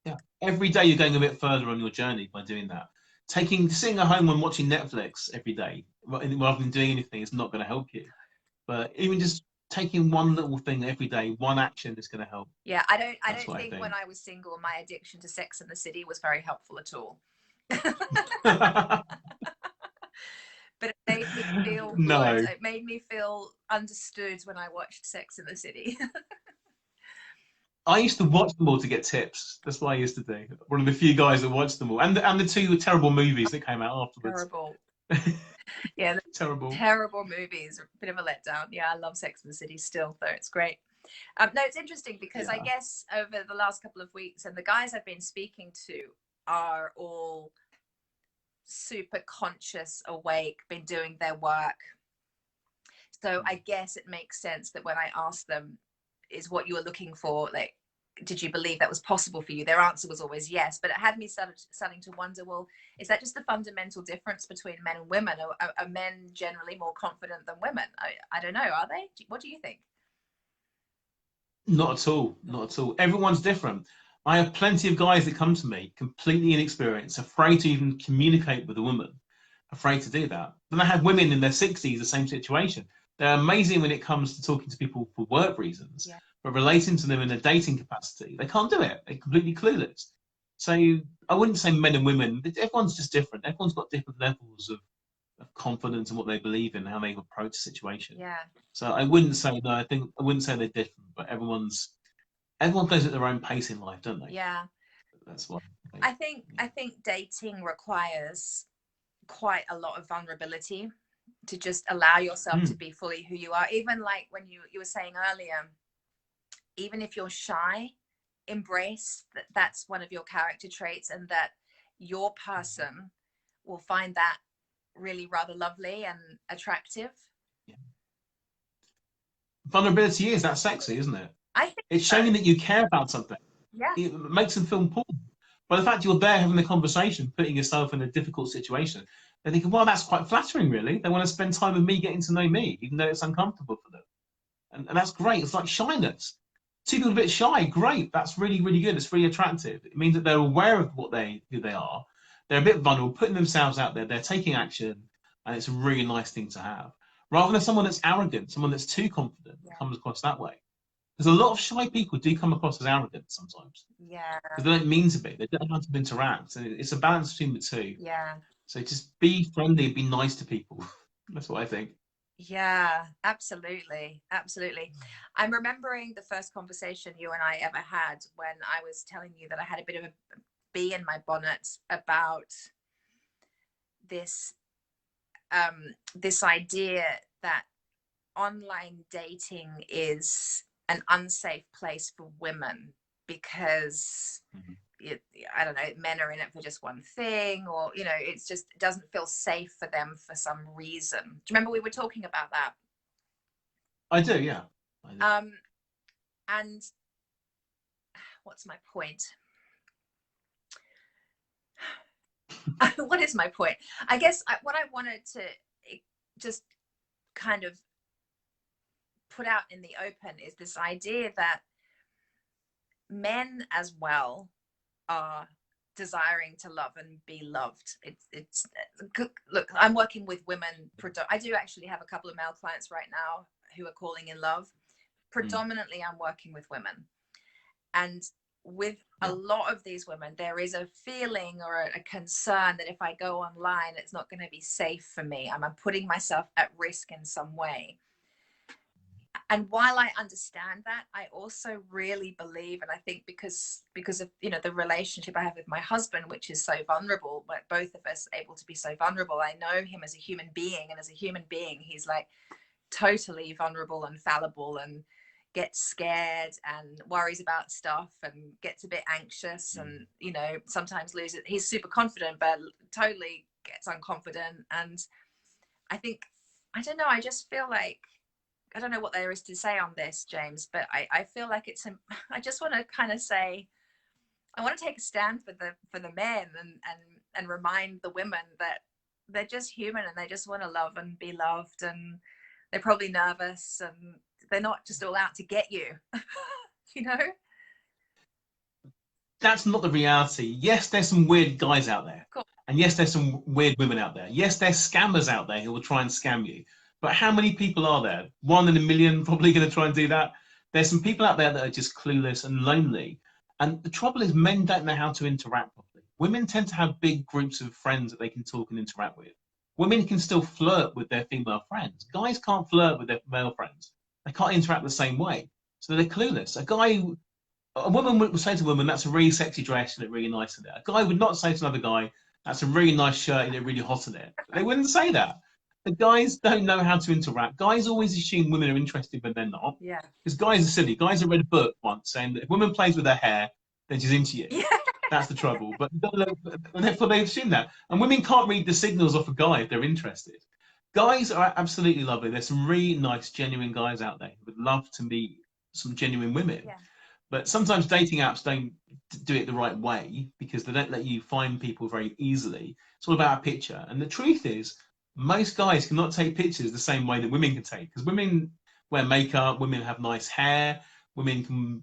Yeah. Every day you're going a bit further on your journey by doing that. Sitting at home and watching Netflix every day rather than doing anything is not going to help you. But even just taking one little thing every day, one action is going to help. Yeah, I don't think when I was single, my addiction to Sex and the City was very helpful at all. But it made me feel good. It made me feel understood when I watched Sex and the City. I used to watch them all to get tips. That's what I used to do. One of the few guys that watched them all, and the 2 terrible movies that came out afterwards. Terrible. Yeah, terrible movies. A bit of a letdown. Yeah, I love Sex and the City still, though. It's great. No, it's interesting because I guess over the last couple of weeks, and the guys I've been speaking to are all super conscious, awake, been doing their work. So I guess it makes sense that when I asked them, is what you were looking for, like, did you believe that was possible for you? Their answer was always yes, but it had me starting to wonder, well, is that just the fundamental difference between men and women? Are men generally more confident than women? I don't know. Are they? What do you think? Not at all. Not at all. Everyone's different. I have plenty of guys that come to me completely inexperienced, afraid to even communicate with a woman, afraid to do that. Then I have women in their 60s, the same situation. They're amazing when it comes to talking to people for work reasons, but relating to them in a dating capacity, they can't do it. They're completely clueless. So I wouldn't say men and women. Everyone's just different. Everyone's got different levels of confidence in what they believe in, how they approach a situation. Yeah. So I wouldn't say no. I wouldn't say they're different, but everyone goes at their own pace in life, don't they? Yeah. That's what I think dating requires quite a lot of vulnerability to just allow yourself to be fully who you are. Even like when you were saying earlier, even if you're shy, embrace that that's one of your character traits, and that your person will find that really rather lovely and attractive. Yeah. Vulnerability is that sexy, isn't it? I think it's showing that you care about something. Yeah. It makes them feel important. By the fact you're there having the conversation, putting yourself in a difficult situation, they're thinking, well, that's quite flattering, really. They want to spend time with me, getting to know me, even though it's uncomfortable for them. And that's great. It's like shyness. 2 people a bit shy, great. That's really, really good. It's really attractive. It means that they're aware of who they are. They're a bit vulnerable, putting themselves out there. They're taking action. and it's a really nice thing to have, rather than someone that's arrogant, someone that's too confident, Yeah. comes across that way. Because a lot of shy people do come across as arrogant sometimes. Yeah. Because they don't mean to be. They don't know how to interact. And it's a balance between the two. Yeah. So just be friendly, be nice to people. That's what I think. Yeah, absolutely. Absolutely. I'm remembering the first conversation you and I ever had when I was telling you that I had a bit of a bee in my bonnet about this this idea that online dating is an unsafe place for women because I don't know, men are in it for just one thing, or you know, it's just, it doesn't feel safe for them for some reason. Do you remember we were talking about that? I do, yeah. I do. And what's my point? What is my point? I guess what I wanted to just kind of put out in the open is this idea that men as well are desiring to love and be loved. It's look, I'm working with women. I do actually have a couple of male clients right now who are calling in love. Predominantly I'm working with women, and with a lot of these women there is a feeling or a concern that if I go online it's not going to be safe for me. I'm putting myself at risk in some way. And while I understand that, I also really believe, and I think because of, you know, the relationship I have with my husband, which is so vulnerable, but both of us able to be so vulnerable, I know him as a human being, and as a human being he's like totally vulnerable and fallible and gets scared and worries about stuff and gets a bit anxious and, you know, sometimes loses. He's super confident but totally gets unconfident. And I think, I don't know, I just feel like, I don't know what there is to say on this, James, but I feel like I just want to kind of say, I want to take a stand for the men and remind the women that they're just human and they just want to love and be loved, and they're probably nervous and they're not just all out to get you. You know? That's not the reality. Yes, there's some weird guys out there. Cool. And yes, there's some weird women out there. Yes, there's scammers out there who will try and scam you. But how many people are there? 1 in a million probably going to try and do that. There's some people out there that are just clueless and lonely. And the trouble is men don't know how to interact properly. Women tend to have big groups of friends that they can talk and interact with. Women can still flirt with their female friends. Guys can't flirt with their male friends. They can't interact the same way. So they're clueless. A woman would say to a woman, that's a really sexy dress, you look really nice in it. A guy would not say to another guy, that's a really nice shirt, you look really hot in it. They wouldn't say that. The guys don't know how to interact. Guys always assume women are interested when they're not. Yeah. Because guys are silly. Guys have read a book once saying that if a woman plays with her hair, then she's into you. Yeah. That's the trouble. But therefore they assume that. And women can't read the signals off a guy if they're interested. Guys are absolutely lovely. There's some really nice, genuine guys out there who would love to meet some genuine women. Yeah. But sometimes dating apps don't do it the right way because they don't let you find people very easily. It's all about a picture. And the truth is, most guys cannot take pictures the same way that women can take, because women wear makeup, women have nice hair, women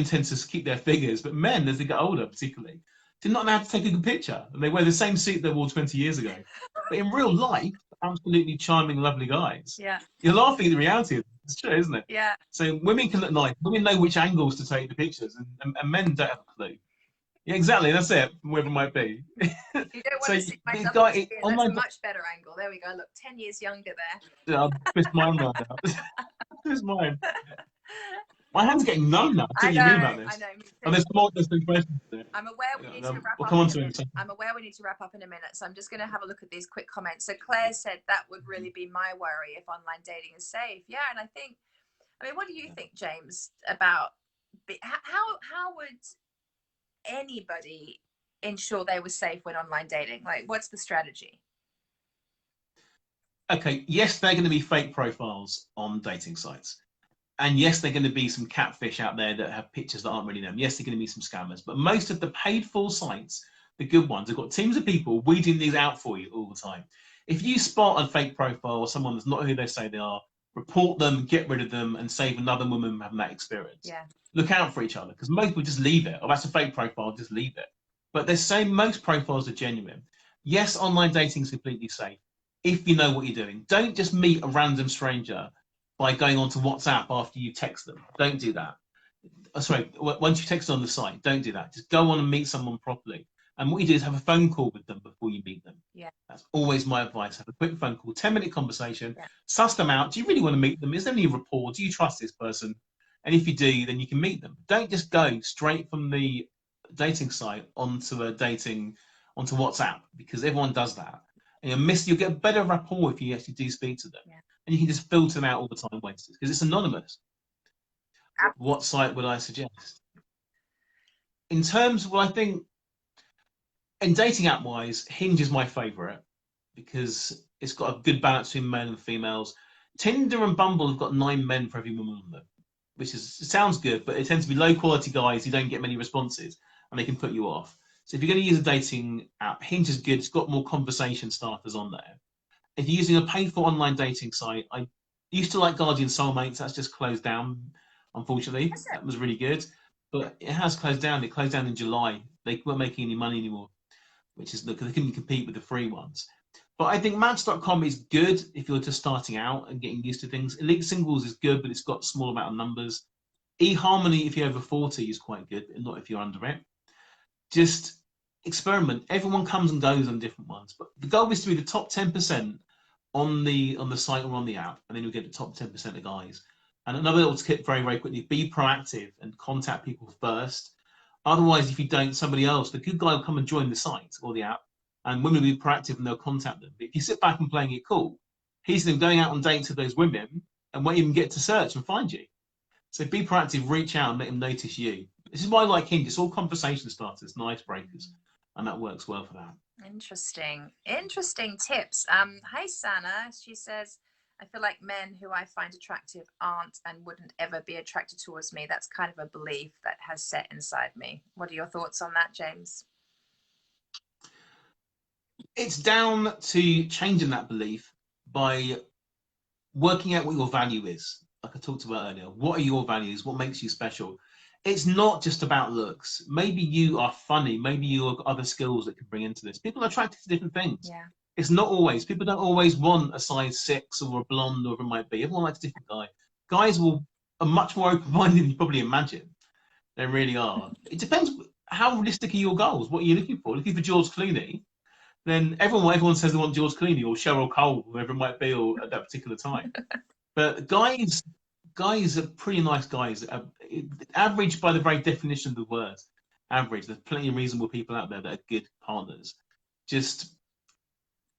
tend to keep their figures, but men, as they get older particularly, do not know how to take a good picture. And they wear the same suit they wore 20 years ago. But in real life, absolutely charming, lovely guys. Yeah. You're laughing at the reality of it. It's true, isn't it? Yeah. So women can look nice. Women know which angles to take the pictures, and men don't have a clue. Yeah, exactly. That's it. Whoever it might be. You don't want So to see my guy, that's a much better angle. There we go. Look, 10 years younger there. I'll twist mine right now. Twist mine. My hand's getting numb now. I know. About this. I know. Oh, there's more. There's some questions there. I'm aware we need to wrap we'll up. Come on to it. I'm aware we need to wrap up in a minute, so I'm just going to have a look at these quick comments. So Claire said that would really be my worry if online dating is safe. Yeah, and I mean, what do you think, James, about how would anybody ensure they were safe when online dating? Like, what's the strategy? Okay, yes, they're going to be fake profiles on dating sites. And yes, there are going to be some catfish out there that have pictures that aren't really them. Yes, there are going to be some scammers. But most of the paid for sites, the good ones, have got teams of people weeding these out for you all the time. If you spot a fake profile or someone that's not who they say they are, report them, get rid of them, and save another woman having that experience. Yeah. Look out for each other, because most people just leave it. Oh, that's a fake profile, just leave it. But they're saying most profiles are genuine. Yes, online dating is completely safe. if you know what you're doing. Don't just meet a random stranger by going onto WhatsApp after you text them. Don't do that. Sorry, once you text on the site, don't do that. Just go on and meet someone properly. And what you do is have a phone call with them before you meet them. Yeah. That's always my advice. Have a quick phone call, 10-minute conversation, Yeah. suss them out. Do you really want to meet them? Is there any rapport? Do you trust this person? And if you do, then you can meet them. Don't just go straight from the dating site onto WhatsApp, because everyone does that. And you'll get better rapport if you actually do speak to them. Yeah. And you can just filter them out all the time wasters, because it's anonymous. What site would I suggest? In terms of, well, I think in dating app wise, Hinge is my favourite because it's got a good balance between men and females. Tinder and Bumble have got 9 men for every woman on them, which is, it sounds good, but it tends to be low quality guys who don't get many responses and they can put you off. So if you're going to use a dating app, Hinge is good. It's got more conversation starters on there. If you're using a paid-for online dating site, I used to like Guardian Soulmates. That's just closed down, unfortunately. That was really good, but it has closed down. It closed down in July. They weren't making any money anymore, which is because they couldn't compete with the free ones. But I think Match.com is good if you're just starting out and getting used to things. Elite Singles is good, but it's got a small amount of numbers. eHarmony, if you're over 40, is quite good, but not if you're under it. Just experiment. Everyone comes and goes on different ones, but the goal is to be the top 10% on the site or on the app, and then you'll get the top 10% of guys. And another little tip, very, very quickly: be proactive and contact people first. Otherwise, if you don't, somebody else, the good guy will come and join the site or the app, and women will be proactive and they'll contact them. But if you sit back and playing it cool, he's then going out on dates with those women and won't even get to search and find you. So be proactive, reach out and let him notice you. This is why I like Hinge. It's all conversation starters, nice breakers, and that works well for that. Interesting tips. Hi Sana, she says, I feel like men who I find attractive aren't and wouldn't ever be attracted towards me. That's kind of a belief that has set inside me. What are your thoughts on that, James? It's down to changing that belief by working out what your value is. Like I talked about earlier, what are your values? What makes you special? It's not just about looks. Maybe you are funny. Maybe you have other skills that can bring into this. People are attracted to different things. Yeah. It's not always. People don't always want a size 6 or a blonde or whatever it might be. Everyone likes a different guy. Guys are much more open-minded than you probably imagine. They really are. It depends. How realistic are your goals? What are you looking for? Looking for George Clooney? Then everyone says they want George Clooney or Cheryl Cole, whoever it might be, or at that particular time. But guys are pretty nice guys. Average, by the very definition of the word, average. There's plenty of reasonable people out there that are good partners. Just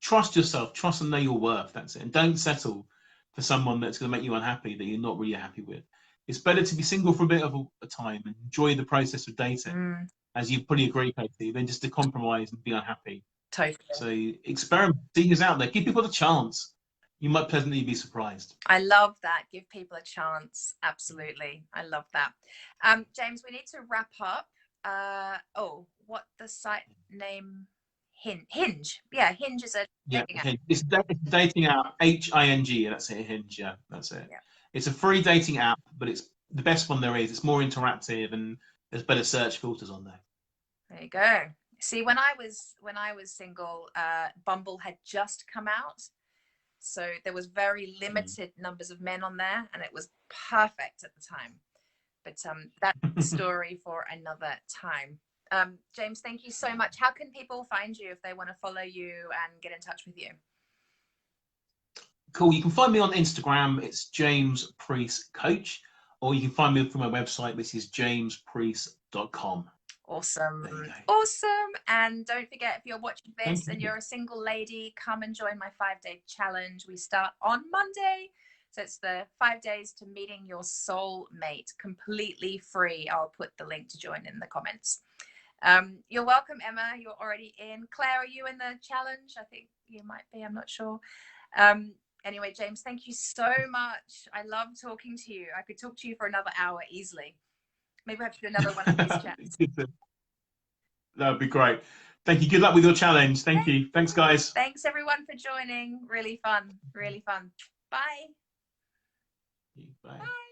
trust yourself, trust and know your worth. That's it. And don't settle for someone that's going to make you unhappy, that you're not really happy with. It's better to be single for a bit of a time and enjoy the process of dating, as you probably agree, Katie, than just to compromise and be unhappy. Totally. So experiment, see who's out there, give people a chance. You might pleasantly be surprised. I love that. Give people a chance. Absolutely. I love that. James, we need to wrap up. What the site name? Hinge. Yeah, Hinge is a dating app. It's a dating app. H-I-N-G. That's it. Hinge. Yeah, that's it. Yeah. It's a free dating app, but it's the best one there is. It's more interactive and there's better search filters on there. There you go. See, when I was single, Bumble had just come out. So there was very limited numbers of men on there, and it was perfect at the time. But that's the story for another time. James, thank you so much. How can people find you if they want to follow you and get in touch with you? Cool. You can find me on Instagram. It's James Preece Coach, or you can find me through my website, which is jamespreece.com. Awesome. And don't forget, if you're watching this and you're a single lady, come and join my 5-day challenge. We start on Monday. So it's the 5 days to meeting your soul mate, completely free. I'll put the link to join in the comments. You're welcome, Emma. You're already in. Claire, are you in the challenge? I think you might be. I'm not sure. Anyway, James, thank you so much. I love talking to you. I could talk to you for another hour easily. Maybe we have to do another one of these chats. That would be great. Thank you. Good luck with your challenge. Thank you. Thanks, guys. Thanks, everyone, for joining. Really fun. Really fun. Bye. Bye. Bye.